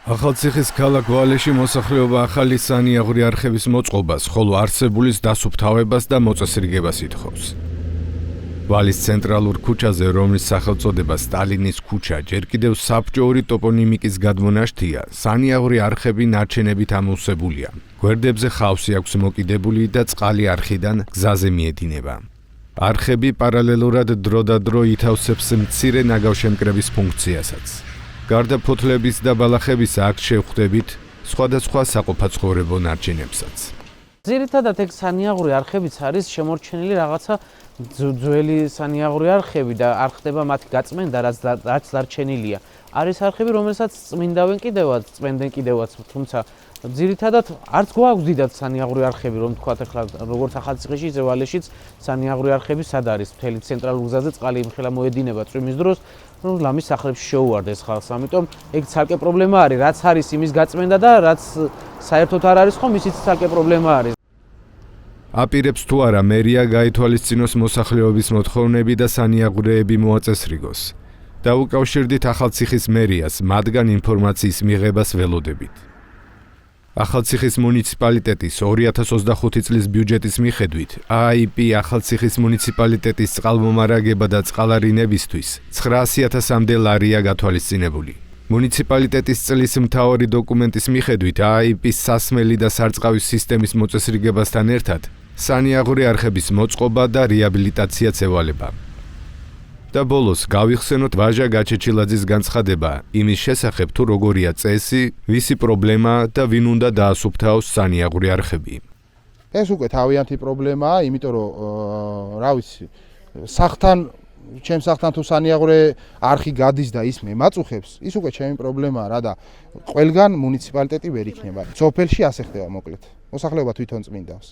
ახალციხის ქალაქ ვალეში მოსახლეობა ახალი სანიაღვრე არხების მოწყობას, ხოლო არსებულის დასუფთავებას და მოწესრიგებას ითხოვს. ვალის ცენტრალურ ქუჩაზე, რომლის სახელწოდება სტალინის ქუჩა, ჯერ კიდევ საბჭოური ტოპონიმიკის გადმონაშთია, სანიაღვრე არხები ნარჩენებით ამოვსებულია. გვერდებზე ხავსი აქვს მოკიდებული და წყალი არხიდან გზაზე მიედინება. არხები პარალელურად დროდადრო ითავსებს მცირე ნაგავშემკრების ფუნქციასაც. გარდა ფოთლების და ბალახების აქ შევხვდებით სხვადასხვა საყოფაცხოვრებო ნარჩენებსაც. ძირითადად ეგ სანიაღვრე არხებიც არის შემორჩენილი რაღაცა ძველი სანიაღვრე არხები და არ ხდება მათი გაწმენდა, რაც დარჩენილია. არის არხები, რომელსაც წმინდავენ კიდევაც, თუმცა ძირითადად არც გვაქვს დიდად სანიაღვრე არხები, რომ თქვათ ახლა როგორც ახალციხეში, ისე ვალეშიც სანიაღვრე არხები სად არის? მთელი ცენტრალურ გზაზე წყალი იმხელა მოედინება წვიმის დროს, რომ ლამის სახლებში შეუვარდეს ხალხს. ამიტომ ეგ ცალკე პრობლემა არის, რაც არის იმის გაწმენდა და რაც საერთოდ არ არის ხომ, ისიც ცალკე პრობლემა არის. აპირებს თუ არა მერია გაითვალისწინოს მოსახლეობის მოთხოვნები და სანიაღვრეები მოაწესრიგოს. დაუკავშირდით ახალციხის მერიას, მათგან ინფორმაციის მიღებას ველოდებით. ახალციხის მუნიციპალიტეტის 2025 წლის ბიუჯეტის მიხედვით, AIP ახალციხის მუნიციპალიტეტის წყალმომარაგება და წყალარინებისთვის 900.000-მდე ლარია გათვალისწინებული. მუნიციპალიტეტის წლის მთავარი დოკუმენტის მიხედვით, AIP-ის სასმელი და სარწყავის სისტემის მოწესრიგებასთან ერთად სანიაღვრე არხების მოწყობა და რეაბილიტაციაც ევალება. და ბოლოს გავიხსენოთ ვაჟა გაჩეჩილაძის განცხადება იმის შესახებ, თუ როგორია წესი, ვისი პრობლემა და ვინ უნდა დაასუფთავოს სანიაღვრე არხები. ეს უკვე თავიანთი პრობლემაა, იმიტომ რომ რა ვიცი, ჩემს სახთან თუ სანიაღვრე არხი გადის და ის მემაწუხებს, ის უკვე ჩემი პრობლემაა რა და ყველგან მუნიციპალიტეტი ვერ იქნება. სოფელში ასე ხდება მოკლედ. მოსახლეობა თვითონ წმინდავს.